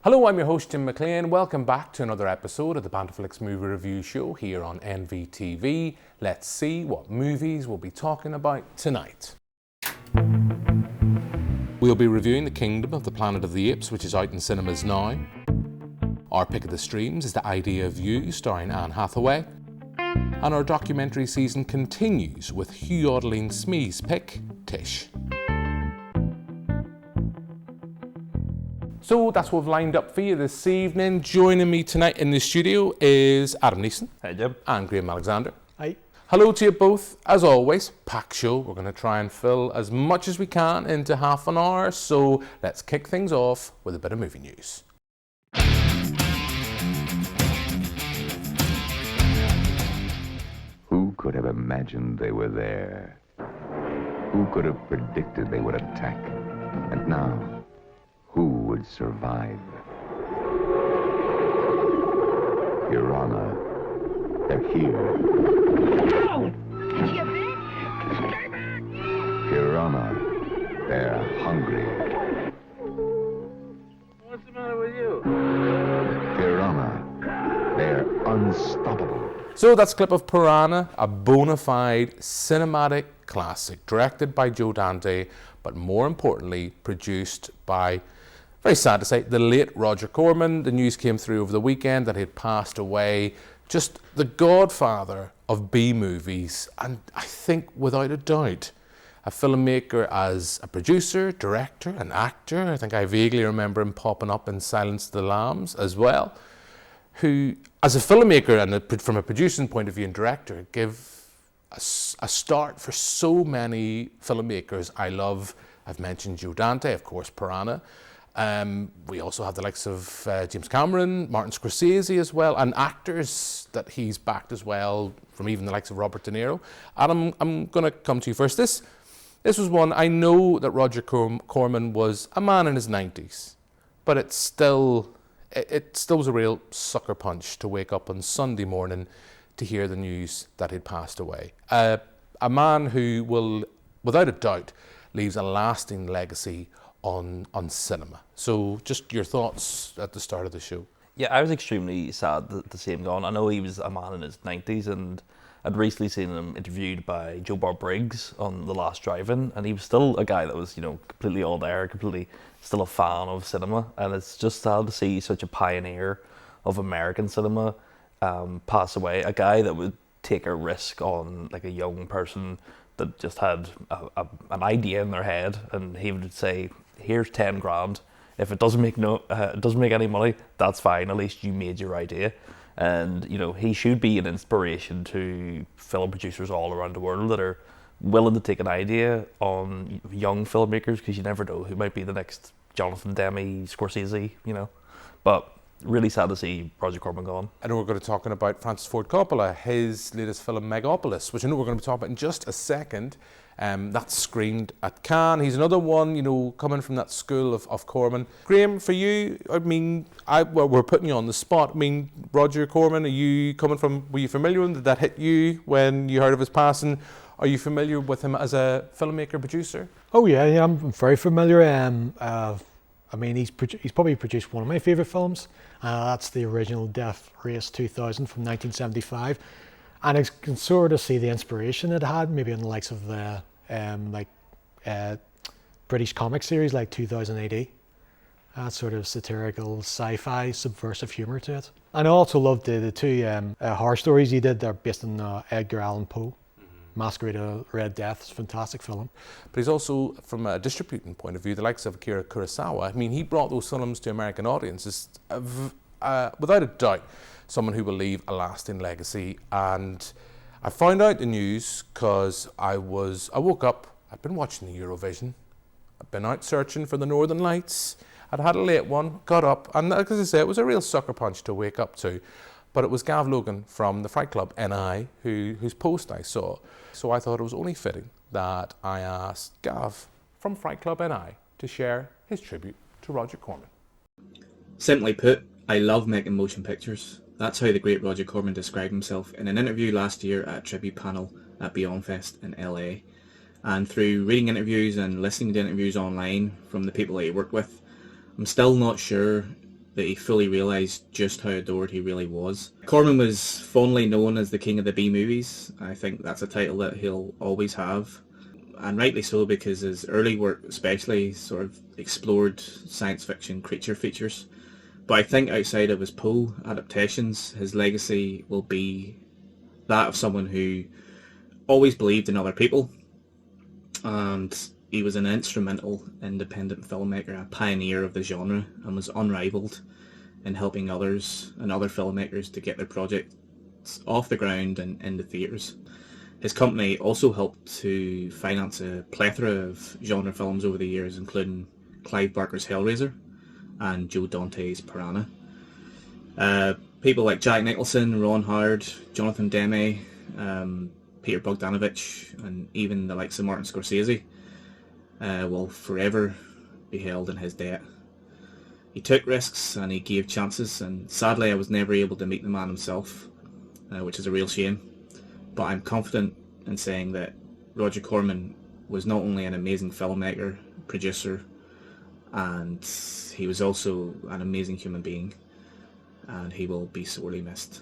Hello, I'm your host Jim McClean. Welcome back to another episode of the BanterFlix movie review show here on NvTv. Let's see what movies we'll be talking about tonight. We'll be reviewing The Kingdom of the Planet of the Apes, which is out in cinemas now. Our pick of the streams is The Idea of You, starring Anne Hathaway. And our documentary season continues with Hugh Audley Smee's pick, Tish. So that's what we've lined up for you this evening. Joining me tonight in the studio is Adam Neeson. Hey Jim. And Graham Alexander. Hi. Hello to you both. As always, packed show. We're going to try and fill as much as we can into half an hour. So let's kick things off with a bit of movie news. Who could have imagined they were there? Who could have predicted they would attack? And now, who would survive? Piranha, they're here. No! You bitch! Stay back! Piranha, they're hungry. What's the matter with you? Piranha, they're unstoppable. So that's a clip of Piranha, a bona fide cinematic classic, directed by Joe Dante, but more importantly, produced by, very sad to say, the late Roger Corman. The news came through over the weekend that he had passed away. Just the godfather of B-movies, and I think without a doubt, a filmmaker as a producer, director, and actor. I think I vaguely remember him popping up in Silence of the Lambs as well, who, as a filmmaker and from a producing point of view and director, give a start for so many filmmakers I love. I've mentioned Joe Dante, of course, Piranha. We also have the likes of James Cameron, Martin Scorsese as well, and actors that he's backed as well, from even the likes of Robert De Niro. Adam, I'm going to come to you first. This was one, I know that Roger Corman was a man in his 90s, but it still was a real sucker punch to wake up on Sunday morning to hear the news that he'd passed away. A man who will, without a doubt, leaves a lasting legacy on cinema. So just your thoughts at the start of the show. Yeah, I was extremely sad to see him gone. I know he was a man in his 90s, and I'd recently seen him interviewed by Joe Bob Briggs on The Last Drive-In, and he was still a guy that was, completely all there, completely still a fan of cinema. And it's just sad to see such a pioneer of American cinema pass away. A guy that would take a risk on like a young person that just had an idea in their head, and he would say, here's 10 grand. If it doesn't make any money, that's fine. At least you made your idea. And he should be an inspiration to film producers all around the world that are willing to take an idea on young filmmakers, because you never know who might be the next Jonathan Demme, Scorsese, But really sad to see Roger Corman gone. I know we're going to be talking about Francis Ford Coppola, his latest film Megapolis, which I know we're going to be talking about in just a second. That's screened at Cannes. He's another one, coming from that school of Corman. Graham, for you, we're putting you on the spot. Roger Corman, were you familiar with him? Did that hit you when you heard of his passing? Are you familiar with him as a filmmaker, producer? Oh yeah, I'm very familiar. He's probably produced one of my favourite films. That's the original Death Race 2000 from 1975. And I can sort of see the inspiration it had, maybe in the likes of the British comic series like 2000 AD. That sort of satirical, sci-fi, subversive humour to it. And I also loved the two horror stories he did. They're based on Edgar Allan Poe. Masquerade of Red Death. It's a fantastic film. But he's also, from a distributing point of view, the likes of Akira Kurosawa. He brought those films to American audiences, without a doubt, someone who will leave a lasting legacy. And I found out the news because I woke up, I'd been watching the Eurovision, I'd been out searching for the Northern Lights, I'd had a late one, got up, and as I say, it was a real sucker punch to wake up to. But it was Gav Logan from the Fright Club NI whose post I saw. So I thought it was only fitting that I asked Gav from Fright Club NI to share his tribute to Roger Corman. Simply put, I love making motion pictures. That's how the great Roger Corman described himself in an interview last year at a tribute panel at BeyondFest in LA. And through reading interviews and listening to interviews online from the people that he worked with, I'm still not sure that he fully realised just how adored he really was. Corman was fondly known as the king of the B-movies. I think that's a title that he'll always have. And rightly so, because his early work especially sort of explored science fiction creature features. But I think outside of his Poe adaptations, his legacy will be that of someone who always believed in other people. And he was an instrumental independent filmmaker, a pioneer of the genre, and was unrivaled in helping others and other filmmakers to get their projects off the ground and into theatres. His company also helped to finance a plethora of genre films over the years, including Clive Barker's Hellraiser and Joe Dante's Piranha. People like Jack Nicholson, Ron Howard, Jonathan Demme, Peter Bogdanovich, and even the likes of Martin Scorsese will forever be held in his debt. He took risks and he gave chances, and sadly I was never able to meet the man himself, which is a real shame. But I'm confident in saying that Roger Corman was not only an amazing filmmaker, producer, and he was also an amazing human being, and he will be sorely missed.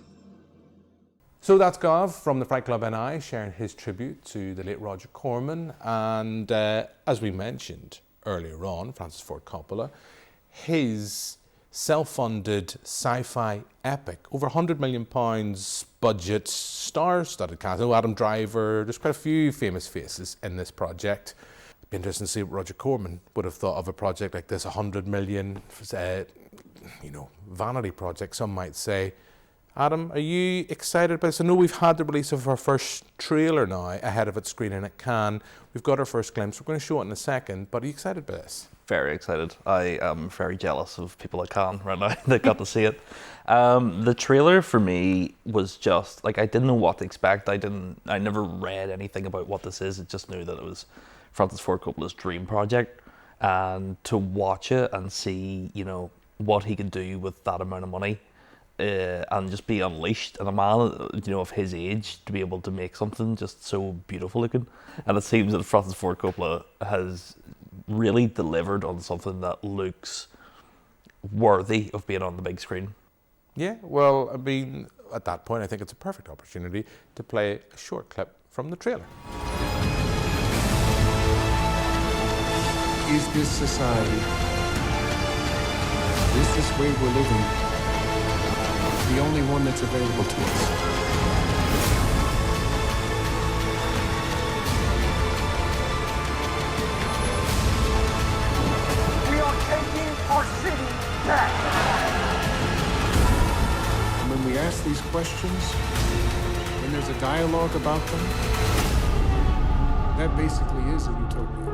So that's Gav from the Fright Club NI sharing his tribute to the late Roger Corman, and as we mentioned earlier on, Francis Ford Coppola, his self-funded sci-fi epic, over £100 million budget, star-studded cast. Adam Driver, there's quite a few famous faces in this project. It'd be interesting to see what Roger Corman would have thought of a project like this, $100 million, vanity project, some might say. Adam, are you excited by this? I know we've had the release of our first trailer now ahead of its screening at Cannes. We've got our first glimpse. We're going to show it in a second, but are you excited by this? Very excited. I am very jealous of people at Cannes right now that got to see it. The trailer for me was just, like, I didn't know what to expect. I never read anything about what this is. I just knew that it was Francis Ford Coppola's dream project. And to watch it and see, what he could do with that amount of money, and just be unleashed, and a man of his age to be able to make something just so beautiful looking. And it seems that Francis Ford Coppola has really delivered on something that looks worthy of being on the big screen. Yeah, well, I mean, at that point I think it's a perfect opportunity to play a short clip from the trailer. Is this society, is this way we're living, the only one that's available to us? We are taking our city back. And when we ask these questions, when there's a dialogue about them, that basically is a utopia.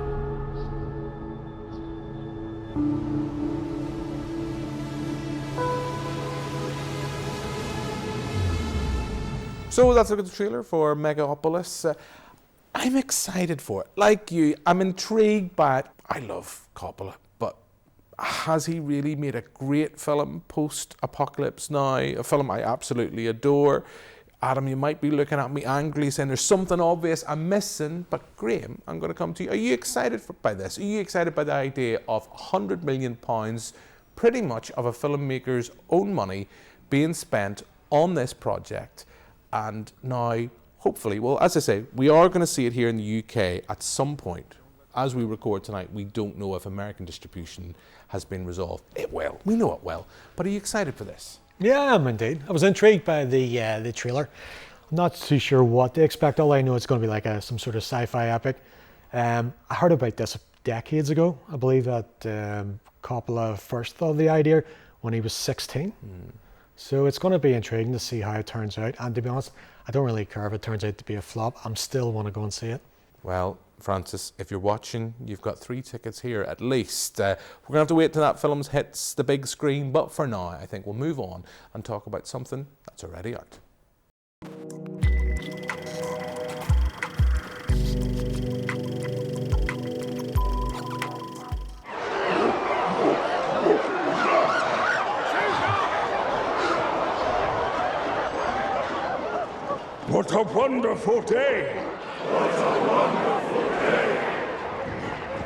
So that's a look at the trailer for Megapolis. I'm excited for it. Like you, I'm intrigued by it. I love Coppola, but has he really made a great film post-apocalypse now? A film I absolutely adore. Adam, you might be looking at me angrily saying there's something obvious I'm missing, but Graham, I'm going to come to you. Are you excited by this? Are you excited by the idea of £100 million, pretty much of a filmmaker's own money, being spent on this project? And now, hopefully, well, as I say, we are going to see it here in the UK at some point. As we record tonight, we don't know if American distribution has been resolved. It will. We know it will. But are you excited for this? Yeah, I am indeed. I was intrigued by the trailer. I'm not too sure what to expect. All I know it's going to be like some sort of sci-fi epic. I heard about this decades ago. I believe that Coppola first thought of the idea when he was 16. So it's going to be intriguing to see how it turns out. And to be honest, I don't really care if it turns out to be a flop. I'm still want to go and see it. Well, Francis, if you're watching, you've got 3 tickets here at least. We're going to have to wait till that film hits the big screen. But for now, I think we'll move on and talk about something that's already out. What a wonderful day! What a wonderful day!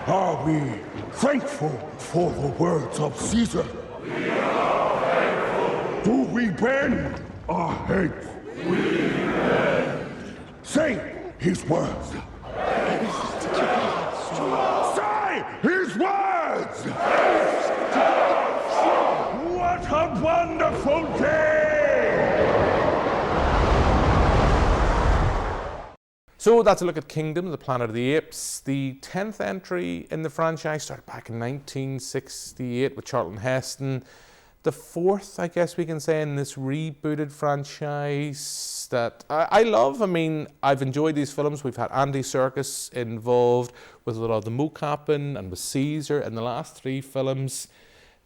Are we thankful for the words of Caesar? We are bend or hate. We bend. Say his words. Say his words! What a wonderful day! So that's a look at Kingdom, the Planet of the Apes. The 10th entry in the franchise started back in 1968 with Charlton Heston. The 4th, I guess we can say, in this rebooted franchise that I love. I mean, I've enjoyed these films. We've had Andy Serkis involved with a lot of the mocapping and with Caesar in the last 3 films.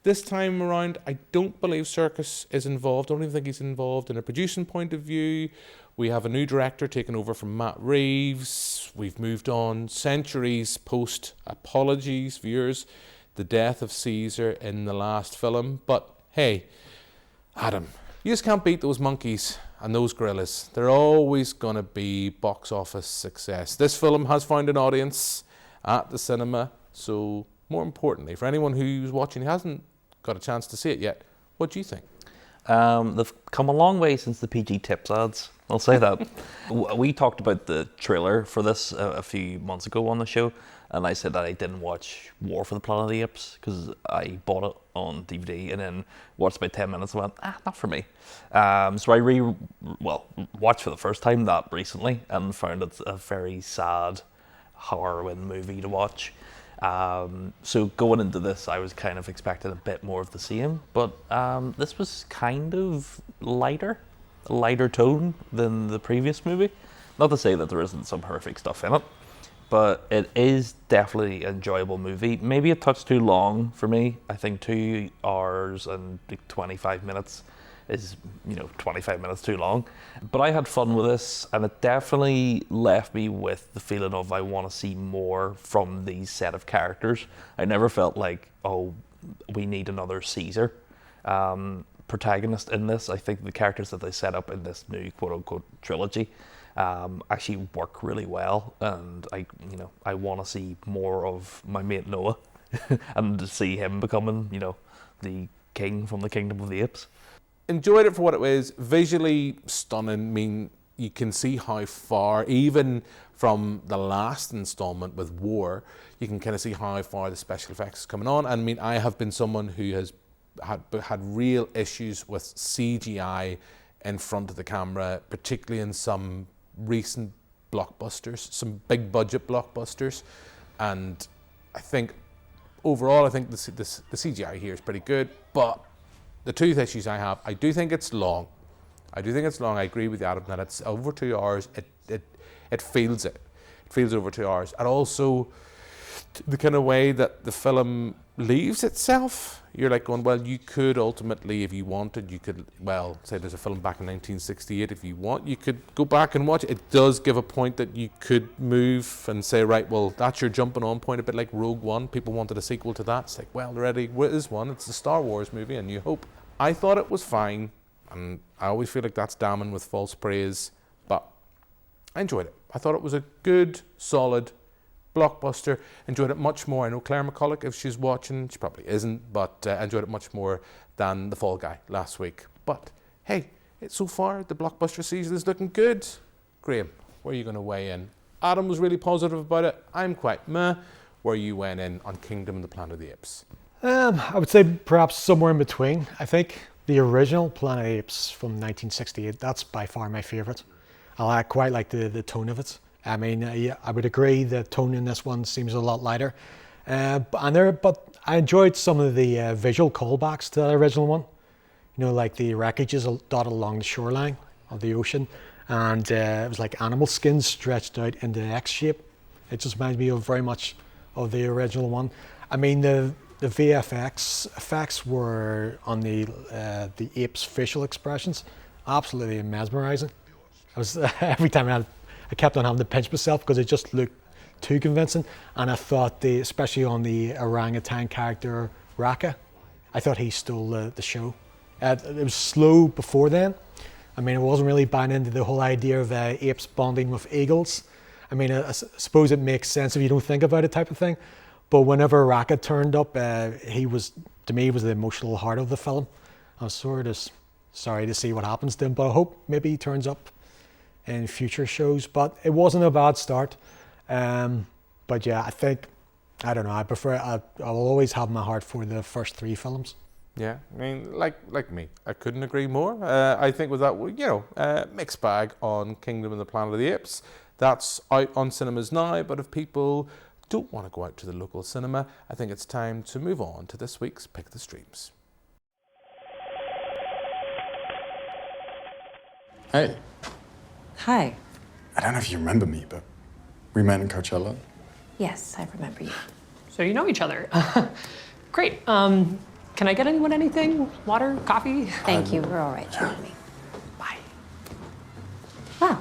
This time around, I don't believe Serkis is involved. I don't even think he's involved in a producing point of view. We have a new director taken over from Matt Reeves. We've moved on centuries post apologies, viewers, the death of Caesar in the last film. But hey, Adam, you just can't beat those monkeys and those gorillas. They're always going to be box office success. This film has found an audience at the cinema. So more importantly, for anyone who's watching who hasn't got a chance to see it yet, what do you think? They've come a long way since the PG Tips ads. I'll say that. We talked about the trailer for this a few months ago on the show, and I said that I didn't watch War for the Planet of the Apes because I bought it on DVD and then watched about 10 minutes and went, not for me. So I watched for the first time that recently and found it a very sad, harrowing movie to watch. So going into this, I was kind of expecting a bit more of the same, but this was kind of a lighter tone than the previous movie. Not to say that there isn't some horrific stuff in it, but it is definitely an enjoyable movie. Maybe a touch too long for me. I think 2 hours and 25 minutes is, 25 minutes too long. But I had fun with this, and it definitely left me with the feeling of I want to see more from these set of characters. I never felt like, oh, we need another Caesar protagonist in this. I think the characters that they set up in this new quote-unquote trilogy actually work really well, and I want to see more of my mate Noah and to see him becoming, the king from the Kingdom of the Apes. Enjoyed it for what it was. Visually stunning. I mean, you can see how far, even from the last installment with War, you can kind of see how far the special effects is coming on. And I mean, I have been someone who has had real issues with CGI in front of the camera, particularly in some recent blockbusters, some big budget blockbusters. And I think overall, the CGI here is pretty good, but the 2 issues I have, I do think it's long. I agree with you, Adam, that it's over 2 hours. It feels it. It feels over 2 hours. And also, the kind of way that the film leaves itself, you're like going, well, you could ultimately, if you wanted, you could, say there's a film back in 1968, if you want, you could go back and watch it. It does give a point that you could move and say, right, well, that's your jumping on point, a bit like Rogue One. People wanted a sequel to that. It's like, well, there already is one. It's the Star Wars movie, A New Hope. I thought it was fine, and I always feel like that's damning with false praise, but I enjoyed it. I thought it was a good, solid blockbuster. Enjoyed it much more. I know Claire McCulloch, if she's watching, she probably isn't, but enjoyed it much more than The Fall Guy last week. But hey, so far the blockbuster season is looking good. Graham, where are you going to weigh in? Adam was really positive about it. I'm quite meh. Where are you weighing in on Kingdom, the Planet of the Apes? I would say perhaps somewhere in between. I think the original Planet of the Apes from 1968, that's by far my favourite. I quite like the tone of it. I mean, I would agree the tone in this one seems a lot lighter. But I enjoyed some of the visual callbacks to that original one. Like the wreckages dotted along the shoreline of the ocean. And it was like animal skins stretched out into X shape. It just reminds me of very much of the original one. I mean, the VFX effects were on the apes' facial expressions absolutely mesmerizing. Every time I kept on having to pinch myself because it just looked too convincing. And I thought, especially on the orangutan character Raka, I thought he stole the show. It was slow before then. I mean, I wasn't really buying into the whole idea of apes bonding with eagles. I mean, I suppose it makes sense if you don't think about it, type of thing. But whenever Raka turned up, he was the emotional heart of the film. I was sort of sorry to see what happens to him, but I hope maybe he turns up in future shows. But it wasn't a bad start. But yeah, I don't know, I will always have my heart for the first 3 films. Yeah, I mean, like me, I couldn't agree more. I think with that, mixed bag on Kingdom of the Planet of the Apes. That's out on cinemas now, but if people don't want to go out to the local cinema, I think it's time to move on to this week's Pick the Streams. Hey. Hi. I don't know if you remember me, but we met in Coachella. Yes, I remember you. So you know each other. Great. Can I get anyone anything? Water, coffee? Thank you. We're all right, Jeremy. Bye. Wow.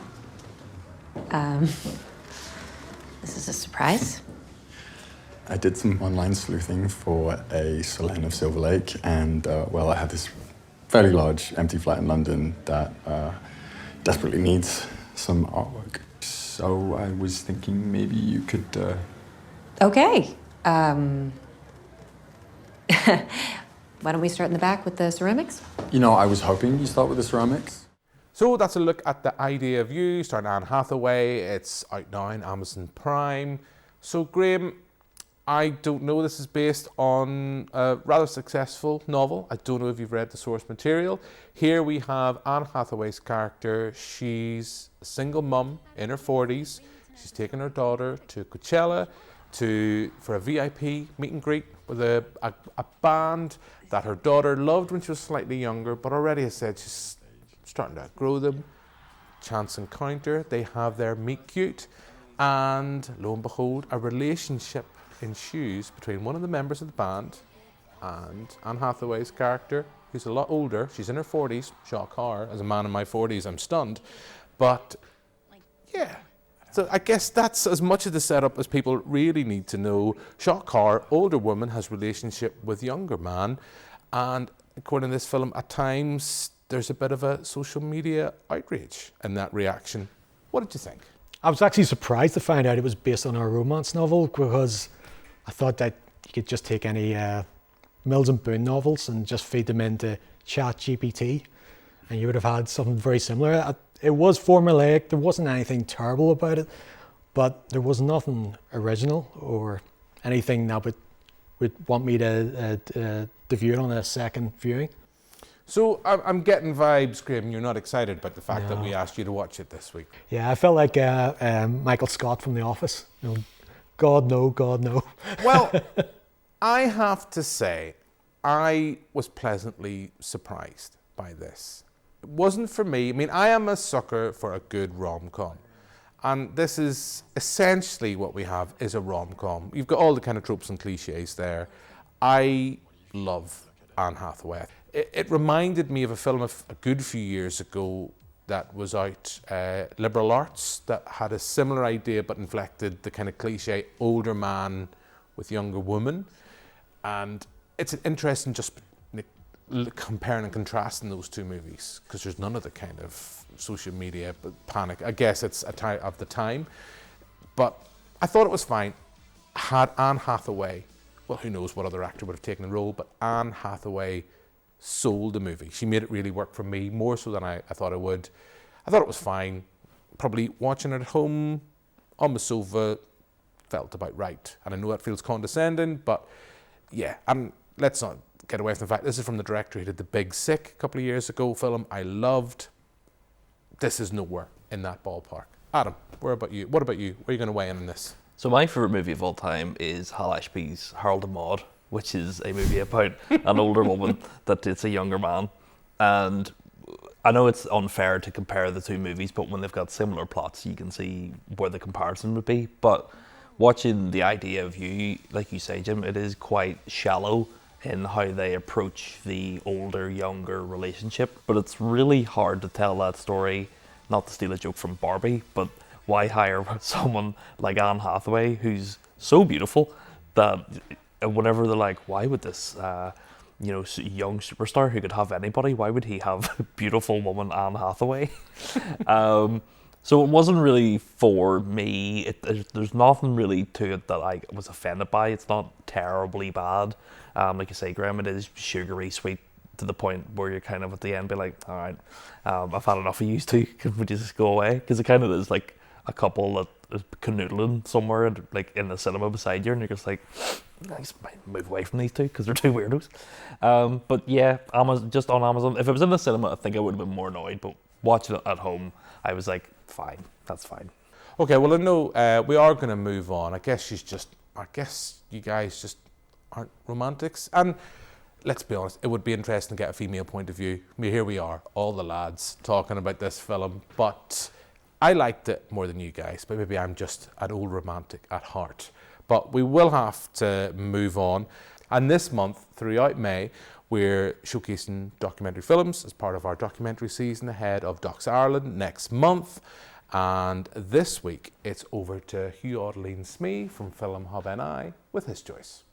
This is a surprise. I did some online sleuthing for a Solane of Silver Lake, and I had this fairly large empty flat in London that desperately needs some artwork. So I was thinking maybe you could... Okay. Why don't we start in the back with the ceramics? I was hoping you start with the ceramics. So that's a look at The Idea of You, starring Anne Hathaway. It's out now on Amazon Prime. So Graham, I don't know, this is based on a rather successful novel. I don't know if you've read the source material. Here we have Anne Hathaway's character. She's a single mum in her 40s. She's taken her daughter to Coachella for a VIP meet and greet with a band that her daughter loved when she was slightly younger, but already has said she's starting to outgrow them. Chance encounter, they have their meet cute, and lo and behold, a relationship ensues between one of the members of the band and Anne Hathaway's character, who's a lot older. She's in her 40s, shock horror. As a man in my 40s, I'm stunned. But yeah, so I guess that's as much of the setup as people really need to know. Shock horror, older woman has relationship with younger man, and according to this film, at times there's a bit of a social media outrage in that reaction. What did you think? I was actually surprised to find out it was based on a romance novel, because I thought that you could just take any Mills and Boon novels and just feed them into ChatGPT, and you would have had something very similar. It was formulaic, there wasn't anything terrible about it, but there was nothing original or anything that would want me to view it on a second viewing. So I'm getting vibes, Graham, you're not excited about the fact that we asked you to watch it this week. Yeah, I felt like Michael Scott from The Office. God no, God no. Well, I have to say, I was pleasantly surprised by this. It wasn't for me. I mean, I am a sucker for a good rom-com. And this is essentially what we have is a rom-com. You've got all the kind of tropes and cliches there. I love Anne Hathaway. It reminded me of a film a good few years ago that was out, Liberal Arts, that had a similar idea but inflected the kind of cliche older man with younger woman. And it's interesting just comparing and contrasting those two movies, because there's none of the kind of social media panic. I guess it's a time of the time, but I thought it was fine. Had Anne Hathaway, well, who knows what other actor would have taken the role, but Anne Hathaway sold the movie. She made it really work for me, more so than I thought it would. I thought it was fine. Probably watching it at home on the sofa felt about right. And I know that feels condescending, but yeah, and let's not get away from the fact this is from the director who did The Big Sick a couple of years ago, film I loved. This is nowhere in that ballpark. Adam, what about you? Where are you going to weigh in on this? So my favourite movie of all time is Hal Ashby's Harold and Maude, which is a movie about an older woman that dates a younger man. And I know it's unfair to compare the two movies, but when they've got similar plots, you can see where the comparison would be. But watching The Idea of You, like you say, Jim, it is quite shallow in how they approach the older-younger relationship. But it's really hard to tell that story, not to steal a joke from Barbie, but why hire someone like Anne Hathaway, who's so beautiful, that whenever they're like, why would this young superstar who could have anybody, why would he have beautiful woman Anne Hathaway? So it wasn't really for me. There's nothing really to it that I was offended by. It's not terribly bad. Like you say, Graham, it is sugary, sweet to the point where you're kind of at the end be like, all right, I've had enough of you two, would you just go away? Because it kind of is like a couple that is canoodling somewhere like in the cinema beside you, and you're just like, I just might move away from these two because they're two weirdos. But yeah, just on Amazon. If it was in the cinema, I think I would have been more annoyed, but watching it at home, I was like, fine, that's fine. Okay, well, I know we are going to move on. I guess you guys just aren't romantics. And let's be honest, it would be interesting to get a female point of view. I mean, here we are, all the lads talking about this film, but I liked it more than you guys, but maybe I'm just an old romantic at heart. But we will have to move on. And this month, throughout May, we're showcasing documentary films as part of our documentary season ahead of Docs Ireland next month. And this week, it's over to Hugh Audley Smee from Film Hub NI with his choice.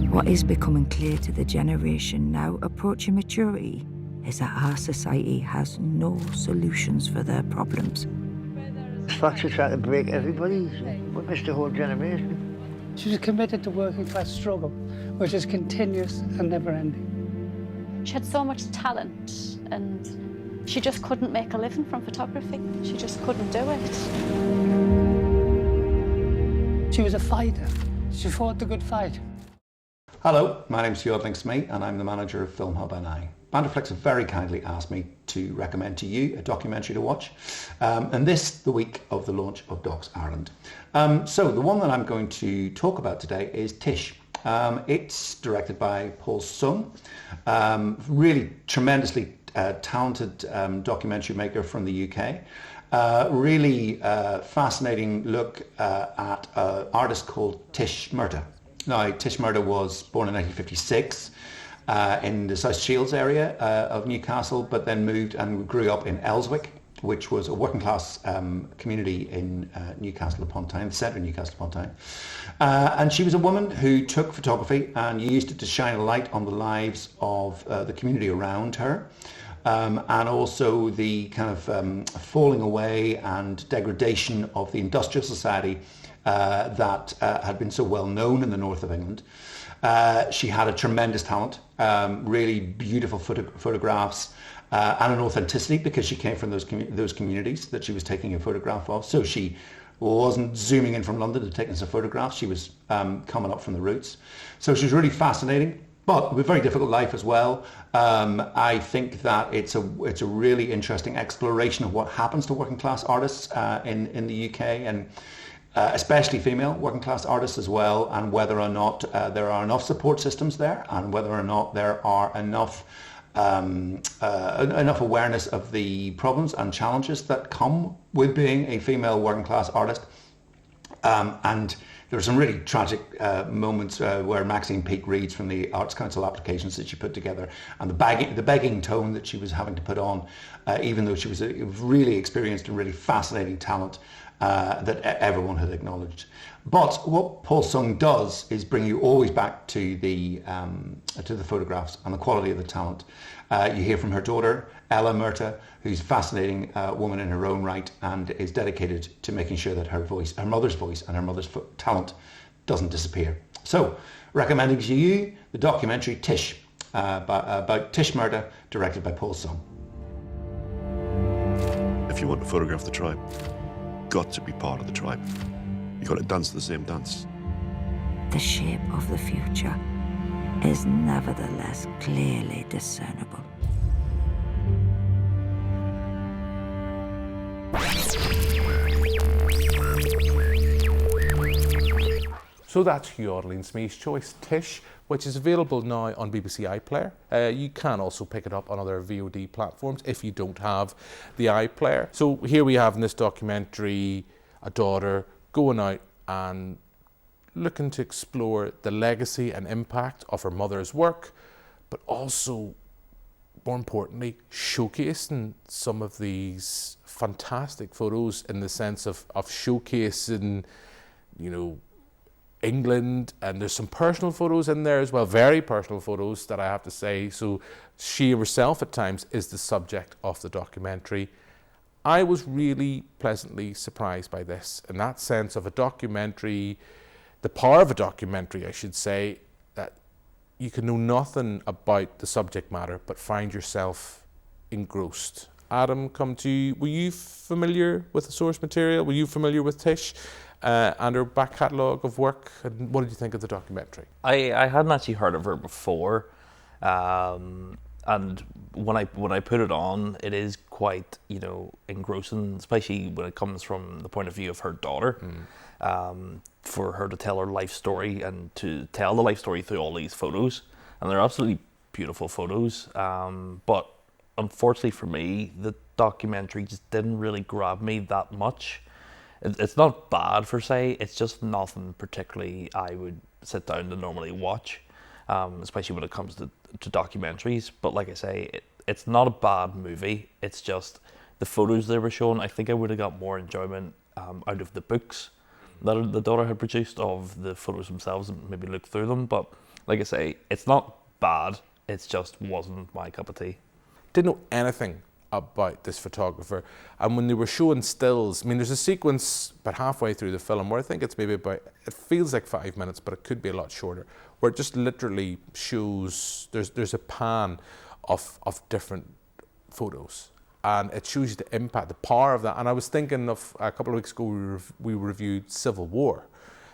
What is becoming clear to the generation now approaching maturity is that our society has no solutions for their problems. Factory trying to break everybody. We missed a whole generation. She was committed to working class struggle, which is continuous and never ending. She had so much talent and she just couldn't make a living from photography. She just couldn't do it. She was a fighter. She fought the good fight. Hello, my name's Hugh Audley Smee and I'm the manager of Film Hub NI. BanterFlix have very kindly asked me to recommend to you a documentary to watch, and this the week of the launch of Docs Ireland. So the one that I'm going to talk about today is Tish. It's directed by Paul Sung, really tremendously talented documentary maker from the UK. Really fascinating look at an artist called Tish Murtagh. Now, Tish Murtagh was born in 1956 in the South Shields area of Newcastle, but then moved and grew up in Elswick, which was a working class community in Newcastle upon Tyne, the centre of Newcastle upon Tyne. And she was a woman who took photography and used it to shine a light on the lives of the community around her. And also the kind of falling away and degradation of the industrial society that had been so well known in the north of England. She had a tremendous talent, really beautiful photographs, and an authenticity because she came from those communities that she was taking a photograph of. So she wasn't zooming in from London to take us a photograph. She was coming up from the roots. So she was really fascinating, but with a very difficult life as well. I think that it's a really interesting exploration of what happens to working class artists in the UK, and especially female working class artists as well, and whether or not there are enough support systems there, and whether or not there are enough awareness of the problems and challenges that come with being a female working class artist. And there are some really tragic moments where Maxine Peake reads from the Arts Council applications that she put together, and the begging tone that she was having to put on, even though she was a really experienced and really fascinating talent that everyone had acknowledged. But what Paul Sung does is bring you always back to the photographs and the quality of the talent. You hear from her daughter, Ella Murtagh, who's a fascinating woman in her own right and is dedicated to making sure that her mother's voice and her mother's talent doesn't disappear. So, recommending to you the documentary Tish, about Tish Murtagh, directed by Paul Sung. If you want to photograph the tribe, got to be part of the tribe. You got to dance the same dance. The shape of the future is nevertheless clearly discernible. So that's Hugh Audley Smee's choice, Tish, which is available now on BBC iPlayer. You can also pick it up on other VOD platforms if you don't have the iPlayer. So here we have in this documentary a daughter going out and looking to explore the legacy and impact of her mother's work, but also, more importantly, showcasing some of these fantastic photos in the sense of showcasing, you know, England, and there's some personal photos in there as well, very personal photos that I have to say. So she herself at times is the subject of the documentary. I was really pleasantly surprised by this, in that sense of a documentary the power of a documentary, I should say, that you can know nothing about the subject matter but find yourself engrossed. Adam, come to you. Were you familiar with the source material? Were you familiar with Tish and her back catalogue of work? And what did you think of the documentary? I hadn't actually heard of her before, and when I put it on, it is quite, you know, engrossing, especially when it comes from the point of view of her daughter. For her to tell her life story and to tell the life story through all these photos, and they're absolutely beautiful photos. But unfortunately for me, the documentary just didn't really grab me that much. It's not bad per se, it's just nothing particularly I would sit down to normally watch, especially when it comes to documentaries. But like I say, it's not a bad movie, it's just the photos they were showing. I think I would have got more enjoyment out of the books that the daughter had produced of the photos themselves and maybe look through them. But like I say, it's not bad, it just wasn't my cup of tea. Didn't know anything about this photographer, and when they were showing stills, I mean, there's a sequence about halfway through the film where I think it's maybe about, it feels like 5 minutes, but it could be a lot shorter, where it just literally shows, there's a pan of different photos, and it shows you the impact, the power of that. And I was thinking of a couple of weeks ago, we reviewed Civil War,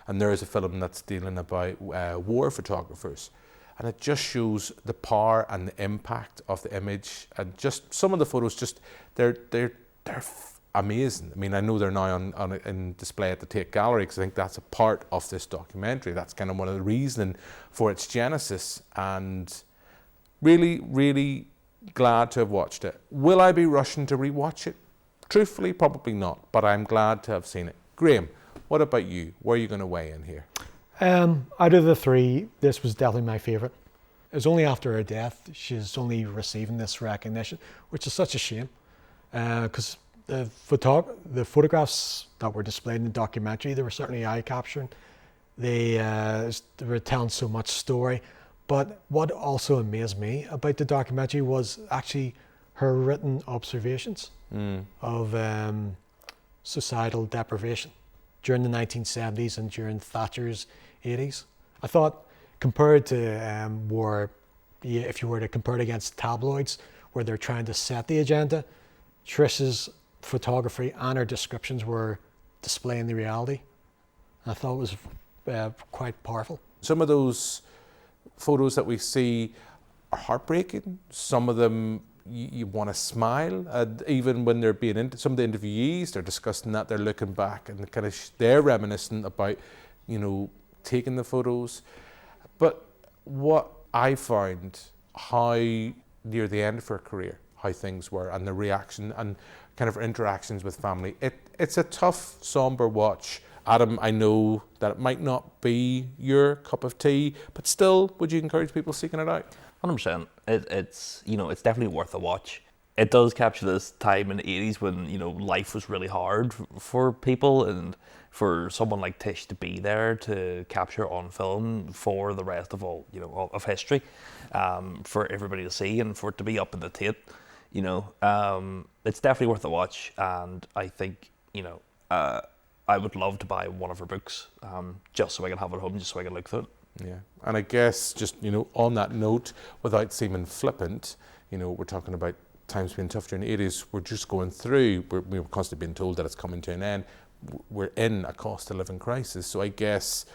and there is a film that's dealing about war photographers. And it just shows the power and the impact of the image, and just some of the photos, just they're amazing. I mean, I know they're now in display at the Tate Gallery, because I think that's a part of this documentary. That's kind of one of the reasoning for its genesis, and really, really glad to have watched it. Will I be rushing to rewatch it? Truthfully, probably not, but I'm glad to have seen it. Graham, what about you? Where are you going to weigh in here? Out of the three, this was definitely my favourite. It was only after her death she's only receiving this recognition, which is such a shame, because the photographs that were displayed in the documentary, they were certainly eye-capturing. They were telling so much story. But what also amazed me about the documentary was actually her written observations of societal deprivation during the 1970s and during Thatcher's 80s. I thought, compared to if you were to compare it against tabloids, where they're trying to set the agenda, Trish's photography and her descriptions were displaying the reality. I thought it was quite powerful. Some of those photos that we see are heartbreaking. Some of them you want to smile. Even when they're being some of the interviewees, they're discussing that, they're looking back and kind of they're reminiscing about, you know, taking the photos. But what I found, how near the end of her career, how things were, and the reaction and kind of interactions with family, it's a tough, somber watch. Adam, I know that it might not be your cup of tea, but still, would you encourage people seeking it out? 100%. It's, you know, it's definitely worth a watch. It does capture this time in the 80s when, you know, life was really hard for people, and for someone like Tish to be there to capture on film for the rest of all, you know, of history, for everybody to see, and for it to be up in the Tate, you know, it's definitely worth a watch. And I think, you know, I would love to buy one of her books, just so I can have it at home, just so I can look through it. Yeah, and I guess just, you know, on that note, without seeming flippant, you know, we're talking about times being tough during the 80s. We're just going through, we were constantly being told that it's coming to an end. We're in a cost of living crisis. So I guess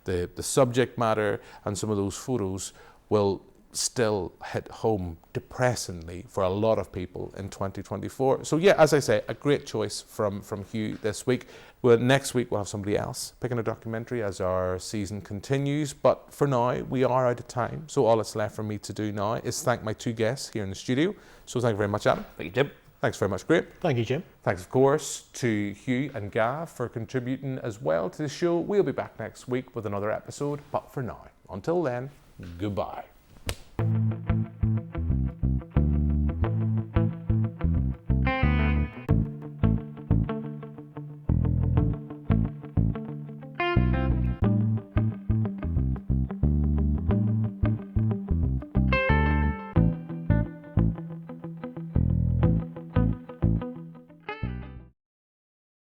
the subject matter and some of those photos will still hit home depressingly for a lot of people in 2024. So yeah, as I say, a great choice from Hugh this week. Well, next week we'll have somebody else picking a documentary as our season continues. But for now, we are out of time. So all that's left for me to do now is thank my two guests here in the studio. So thank you very much, Adam. Thank you, Jim. Thanks very much, Graham. Thank you, Jim. Thanks, of course, to Hugh and Gav for contributing as well to the show. We'll be back next week with another episode. But for now, until then, goodbye.